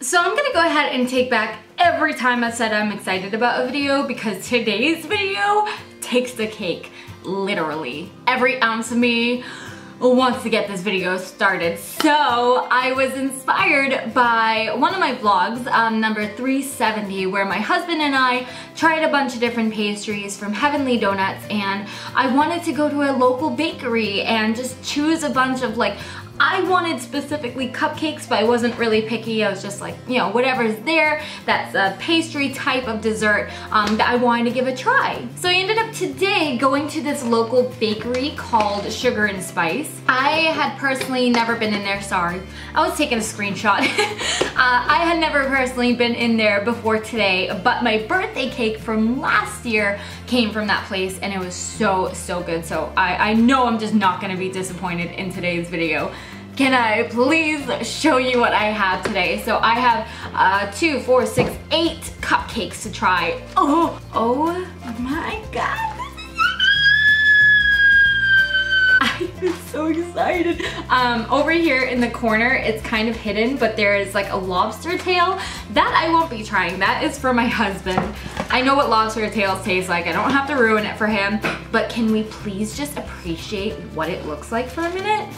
So I'm gonna go ahead and take back every time I said I'm excited about a video, because today's video takes the cake, literally. Every ounce of me wants to get this video started. So I was inspired by one of my vlogs, number 370, where my husband and I tried a bunch of different pastries from Heavenly Donuts, and I wanted to go to a local bakery and just choose a bunch of, like, I wanted specifically cupcakes, but I wasn't really picky. I was just like, you know, whatever's there, that's a pastry type of dessert that I wanted to give a try. So I ended up today going to this local bakery called Sugar and Spice. I had personally never been in there, sorry. I was taking a screenshot. I had never personally been in there before today, but my birthday cake from last year came from that place, and it was so good. So I know I'm just not gonna be disappointed in today's video. Can I please show you what I have today? So I have 2, 4, 6, 8 cupcakes to try. Oh my god. I'm so excited. Over here in the corner, it's kind of hidden, but there is like a lobster tail. That I won't be trying. That is for my husband. I know what lobster tails taste like. I don't have to ruin it for him, but can we please just appreciate what it looks like for a minute?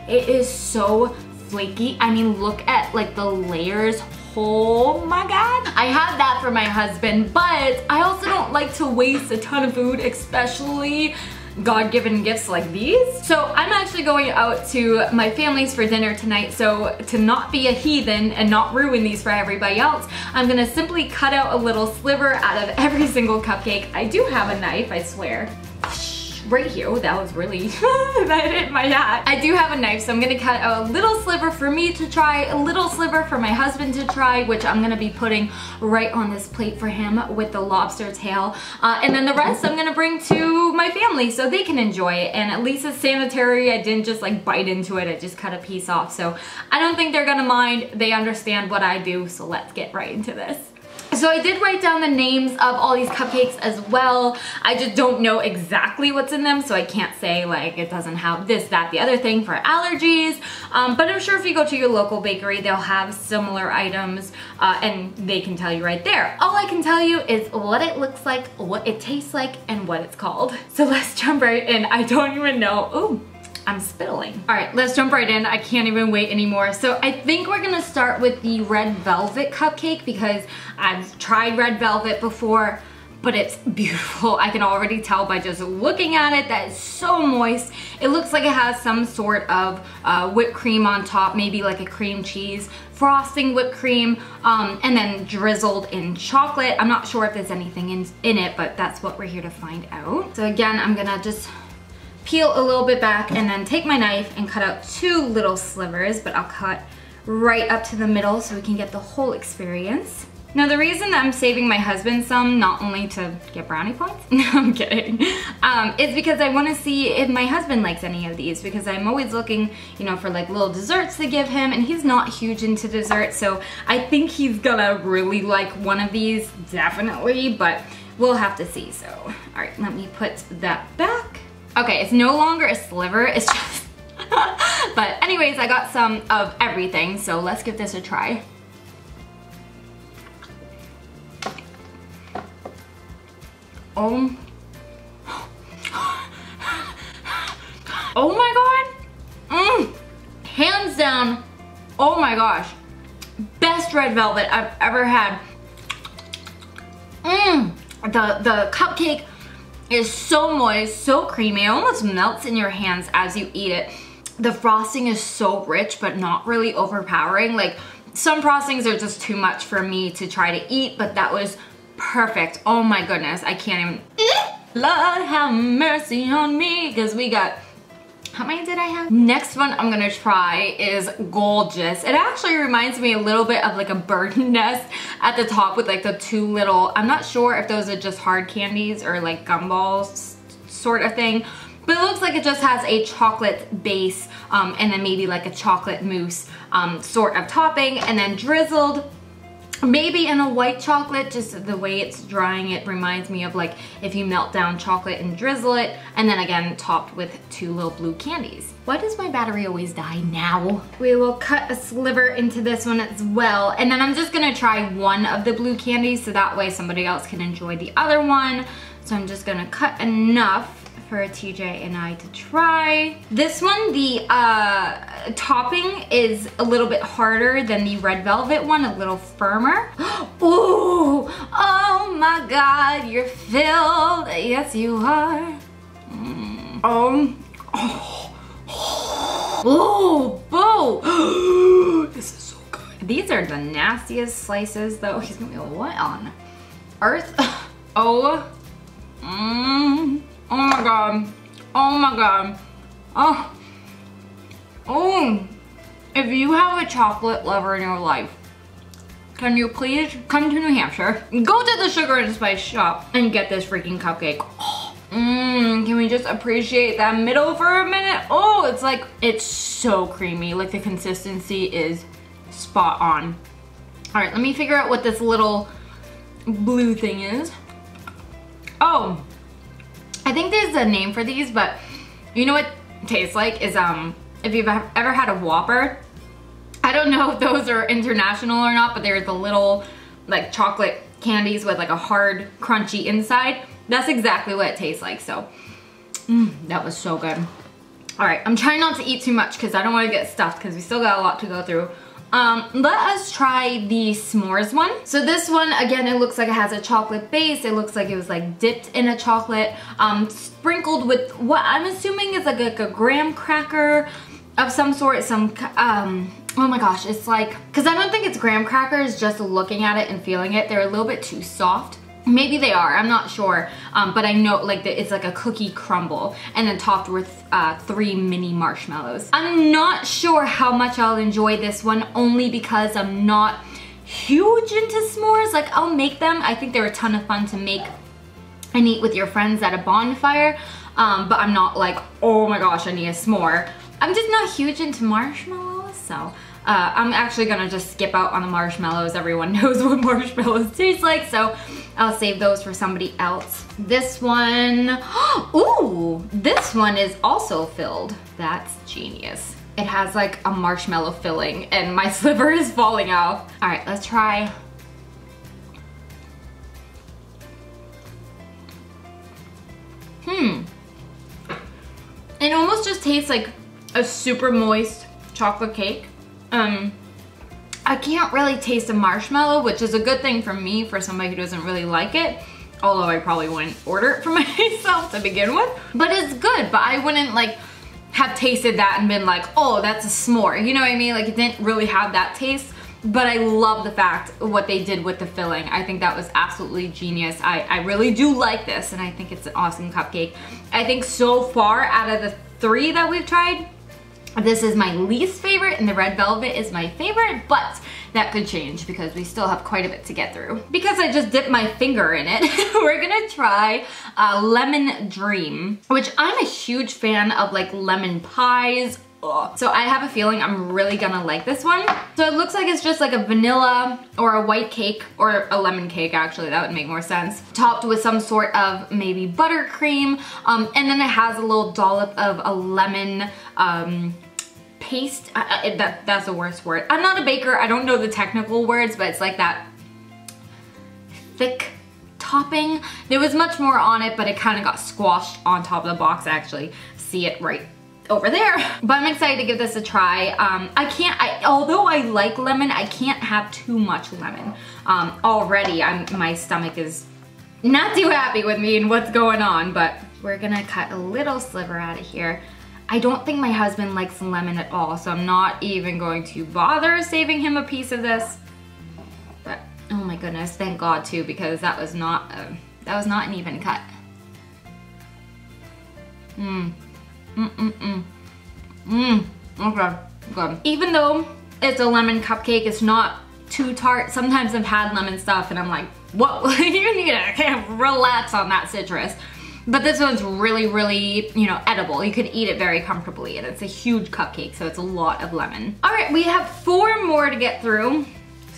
It is so flaky. I mean, look at like the layers. Oh my god. I have that for my husband, but I also don't like to waste a ton of food, especially God-given gifts like these. So I'm actually going out to my family's for dinner tonight, so to not be a heathen and not ruin these for everybody else, I'm gonna simply cut out a little sliver out of every single cupcake. I do have a knife, I swear. Right here. Oh, that was really, that hit my hat. I do have a knife, so I'm gonna cut out a little sliver for me to try, a little sliver for my husband to try, which I'm gonna be putting right on this plate for him with the lobster tail. And then the rest I'm gonna bring to my family so they can enjoy it. And at least it's sanitary. I didn't just like bite into it. I just cut a piece off. So I don't think they're gonna mind. They understand what I do. So let's get right into this. So I did write down the names of all these cupcakes as well. I just don't know exactly what's in them, so I can't say like it doesn't have this, that, the other thing for allergies. But I'm sure if you go to your local bakery, they'll have similar items and they can tell you right there. All I can tell you is what it looks like, what it tastes like, and what it's called. So let's jump right in. I don't even know. Ooh. I'm spitting. All right, let's jump right in. I can't even wait anymore. So I think we're gonna start with the red velvet cupcake because I've tried red velvet before, but it's beautiful. I can already tell by just looking at it that it's so moist. It looks like it has some sort of whipped cream on top, maybe like a cream cheese frosting whipped cream, and then drizzled in chocolate. I'm not sure if there's anything in it, but that's what we're here to find out. So again, I'm gonna just peel a little bit back and then take my knife and cut out 2 little slivers, but I'll cut right up to the middle so we can get the whole experience. Now the reason that I'm saving my husband some, not only to get brownie points, no I'm kidding, is because I want to see if my husband likes any of these, because I'm always looking, you know, for like little desserts to give him, and he's not huge into desserts, so I think he's gonna really like one of these, definitely, but we'll have to see. So, all right, let me put that back. Okay, it's no longer a sliver, it's just, but anyways, I got some of everything, so let's give this a try. Oh my god, hands down, oh my gosh, best red velvet I've ever had. The cupcake is so moist, so creamy. It almost melts in your hands as you eat it. The frosting is so rich, but not really overpowering. Like, some frostings are just too much for me to try to eat, but that was perfect. Oh my goodness, I can't even. Lord have mercy on me, because we got, how many did I have? Next one I'm gonna try is gorgeous. It actually reminds me a little bit of like a bird nest at the top with like the 2 little, I'm not sure if those are just hard candies or like gumballs sort of thing, but it looks like it just has a chocolate base and then maybe like a chocolate mousse sort of topping, and then drizzled Maybe in a white chocolate, just the way it's drying, it reminds me of like if you melt down chocolate and drizzle it, and then again topped with 2 little blue candies. Why does my battery always die now? We will cut a sliver into this one as well, and then I'm just gonna try one of the blue candies so that way somebody else can enjoy the other one. So I'm just gonna cut enough for TJ and I to try. This one, the topping is a little bit harder than the red velvet one, a little firmer. Ooh, oh my God, you're filled. Yes, you are. Oh, boo. This is so good. These are the nastiest slices though. He's gonna be like, what on earth? Oh. Oh my God. Oh my God. Oh. If you have a chocolate lover in your life, can you please come to New Hampshire, go to the sugar and spice shop and get this freaking cupcake. Can we just appreciate that middle for a minute? Oh, it's like, it's so creamy. Like the consistency is spot on. All right, let me figure out what this little blue thing is. Oh. I think there's a name for these, but you know what it tastes like is if you've ever had a Whopper. I don't know if those are international or not, but they're the little like chocolate candies with like a hard crunchy inside. That's exactly what it tastes like. So that was so good. All right, I'm trying not to eat too much because I don't want to get stuffed because we still got a lot to go through. Let us try the s'mores one. So this one, again, it looks like it has a chocolate base. It looks like it was like dipped in a chocolate, sprinkled with what I'm assuming is like a graham cracker of some sort. Oh my gosh, it's like, because I don't think it's graham crackers, just looking at it and feeling it. They're a little bit too soft. Maybe they are, I'm not sure, but I know like it's like a cookie crumble and then topped with 3 mini marshmallows. I'm not sure how much I'll enjoy this one, only because I'm not huge into s'mores. Like I'll make them, I think they're a ton of fun to make and eat with your friends at a bonfire, but I'm not like, oh my gosh, I need a s'more. I'm just not huge into marshmallows, so I'm actually gonna just skip out on the marshmallows. Everyone knows what marshmallows taste like, so I'll save those for somebody else. This one, ooh, this one is also filled. That's genius. It has like a marshmallow filling and my sliver is falling off. All right, let's try. It almost just tastes like a super moist chocolate cake. I can't really taste a marshmallow, which is a good thing for me, for somebody who doesn't really like it. Although I probably wouldn't order it for myself to begin with. But it's good, but I wouldn't like have tasted that and been like, oh, that's a s'more. You know what I mean? Like it didn't really have that taste. But I love the fact what they did with the filling. I think that was absolutely genius. I really do like this, and I think it's an awesome cupcake. I think so far out of the 3 that we've tried, this is my least favorite and the red velvet is my favorite, but that could change because we still have quite a bit to get through. Because I just dipped my finger in it, we're gonna try Lemon Dream, which I'm a huge fan of like lemon pies. Ugh. So I have a feeling I'm really gonna like this one. So it looks like it's just like a vanilla or a white cake, or a lemon cake actually, that would make more sense. Topped with some sort of maybe buttercream, and then it has a little dollop of a lemon paste. That's the worst word. I'm not a baker, I don't know the technical words, but it's like that thick topping. There was much more on it, but it kind of got squashed on top of the box. I actually see it right over there. But I'm excited to give this a try. Although I like lemon, I can't have too much lemon. Already, my stomach is not too happy with me and what's going on, but we're gonna cut a little sliver out of here. I don't think my husband likes lemon at all, so I'm not even going to bother saving him a piece of this. But oh my goodness, thank God too, because that was not an even cut. Okay, good. Even though it's a lemon cupcake, it's not too tart. Sometimes I've had lemon stuff and I'm like, whoa, you need to relax on that citrus. But this one's really, really, you know, edible. You could eat it very comfortably, and it's a huge cupcake, so it's a lot of lemon. All right, we have 4 more to get through.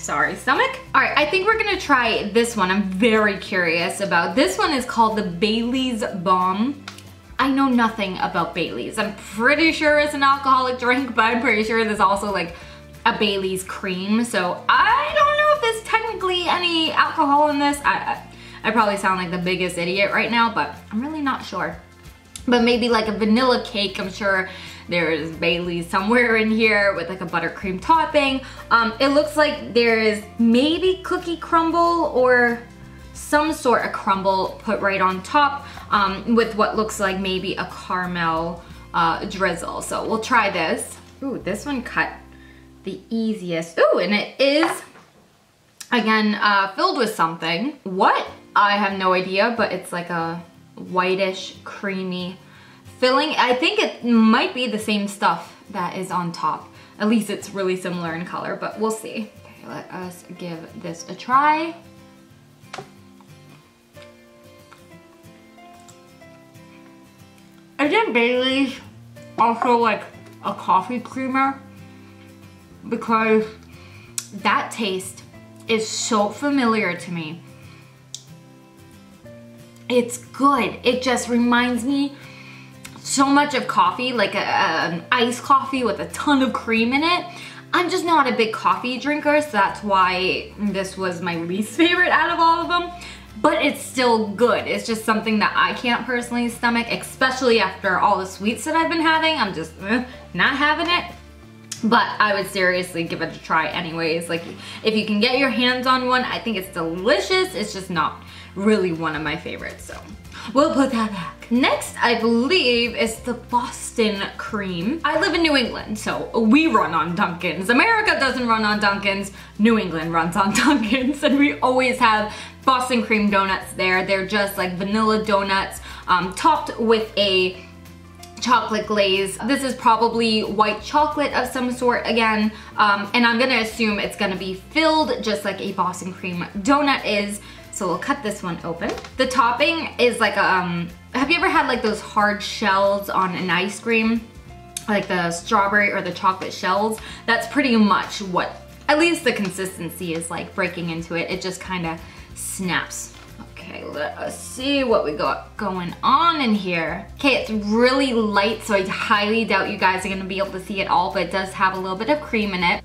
sorry, stomach. All right, I think we're gonna try this one. I'm very curious about. This one is called the Bailey's Bomb. I know nothing about Bailey's. I'm pretty sure it's an alcoholic drink, but I'm pretty sure there's also like a Bailey's cream. So I don't know if there's technically any alcohol in this. I probably sound like the biggest idiot right now, but I'm really not sure. But maybe like a vanilla cake, I'm sure there's Bailey's somewhere in here with like a buttercream topping. It looks like there's maybe cookie crumble or some sort of crumble put right on top with what looks like maybe a caramel drizzle. So we'll try this. Ooh, this one cut the easiest. Ooh, and it is, again, filled with something. What? I have no idea, but it's like a whitish, creamy filling. I think it might be the same stuff that is on top. At least it's really similar in color, but we'll see. Okay, let us give this a try. Isn't Bailey's also like a coffee creamer? Because that taste is so familiar to me. It's good. It just reminds me so much of coffee, like an iced coffee with a ton of cream in it. I'm just not a big coffee drinker, so that's why this was my least favorite out of all of them. But it's still good. It's just something that I can't personally stomach, especially after all the sweets that I've been having. I'm just not having it. But I would seriously give it a try anyways. Like, if you can get your hands on one, I think it's delicious. It's just not really one of my favorites, so we'll put that back. Next, I believe, is the Boston cream. I live in New England, so we run on Dunkin's. America doesn't run on Dunkin's. New England runs on Dunkin's, and we always have Boston cream donuts there. They're just like vanilla donuts topped with a chocolate glaze. This is probably white chocolate of some sort again, and I'm gonna assume it's gonna be filled just like a Boston cream donut is. So we'll cut this one open. The topping is like a, have you ever had like those hard shells on an ice cream? Like the strawberry or the chocolate shells? That's pretty much what, at least the consistency is like breaking into it. It just kind of snaps. Okay, let us see what we got going on in here. Okay, it's really light, so I highly doubt you guys are gonna be able to see it all, but it does have a little bit of cream in it.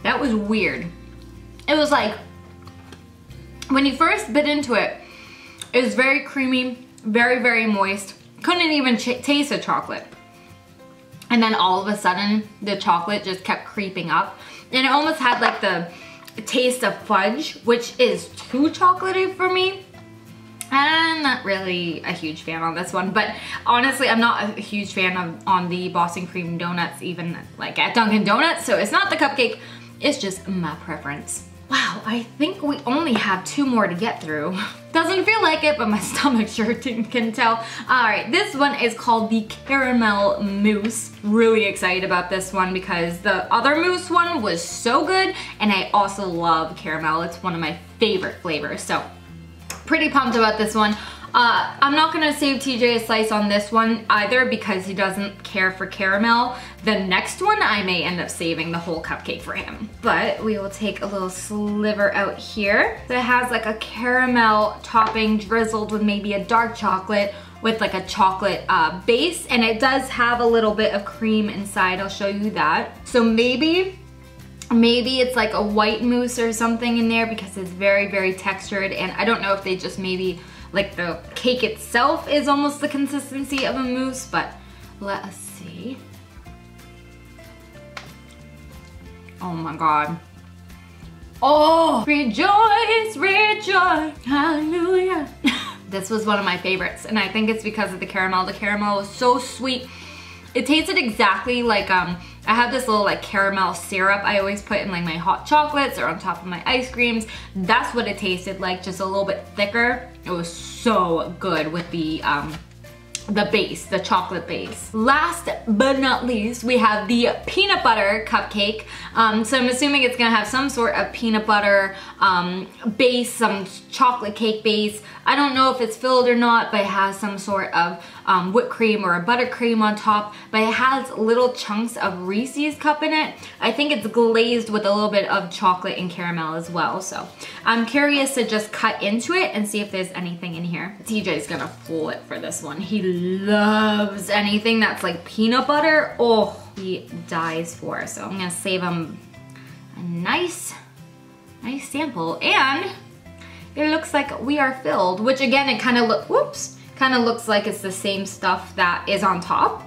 That was weird. It was like, when you first bit into it, it was very creamy, very, very moist. Couldn't even taste the chocolate. And then all of a sudden, the chocolate just kept creeping up. And it almost had like the taste of fudge, which is too chocolatey for me. I'm not really a huge fan on this one, but honestly, I'm not a huge fan on the Boston cream donuts, even like at Dunkin' Donuts, so it's not the cupcake, it's just my preference. Wow, I think we only have 2 more to get through. Doesn't feel like it, but my stomach sure can tell. All right, this one is called the Caramel Mousse. Really excited about this one because the other mousse one was so good, and I also love caramel. It's one of my favorite flavors, so pretty pumped about this one. I'm not gonna save TJ a slice on this one either because he doesn't care for caramel. The next one, I may end up saving the whole cupcake for him. But we will take a little sliver out here that has like a caramel topping drizzled with maybe a dark chocolate with like a chocolate base, and it does have a little bit of cream inside. I'll show you that. So maybe it's like a white mousse or something in there because it's very, very textured, and I don't know if they just maybe like the cake itself is almost the consistency of a mousse, but let us see. Oh my God. Oh, rejoice, rejoice, hallelujah. This was one of my favorites, and I think it's because of the caramel. The caramel was so sweet. It tasted exactly like, I have this little like caramel syrup I always put in like my hot chocolates or on top of my ice creams. That's what it tasted like, just a little bit thicker. It was so good with the the base, the chocolate base. Last but not least, we have the peanut butter cupcake. So I'm assuming it's gonna have some sort of peanut butter base, some chocolate cake base. I don't know if it's filled or not, but it has some sort of whipped cream or a buttercream on top, but it has little chunks of Reese's cup in it. I think it's glazed with a little bit of chocolate and caramel as well. So I'm curious to just cut into it and see if there's anything in here. TJ's gonna flip for this one. He loves anything that's like peanut butter. Oh, he dies for. So I'm gonna save him a nice sample. And it looks like we are filled, which again, it kind of looks like it's the same stuff that is on top.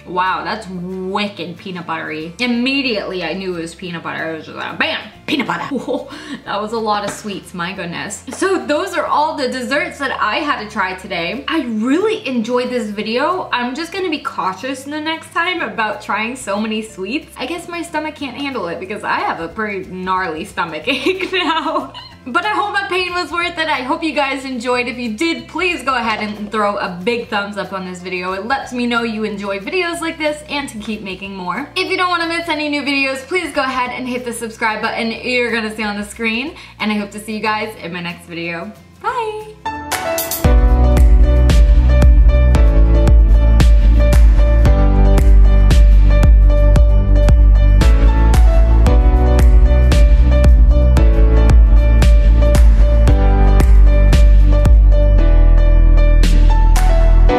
Wow, that's wicked peanut buttery. Immediately I knew it was peanut butter. It was just like, bam, peanut butter. Whoa, that was a lot of sweets, my goodness. So those are all the desserts that I had to try today. I really enjoyed this video. I'm just gonna be cautious the next time about trying so many sweets. I guess my stomach can't handle it because I have a pretty gnarly stomach ache now. But I hope my pain was worth it. I hope you guys enjoyed. If you did, please go ahead and throw a big thumbs up on this video. It lets me know you enjoy videos like this and to keep making more. If you don't want to miss any new videos, please go ahead and hit the subscribe button you're gonna see on the screen. And I hope to see you guys in my next video. Bye!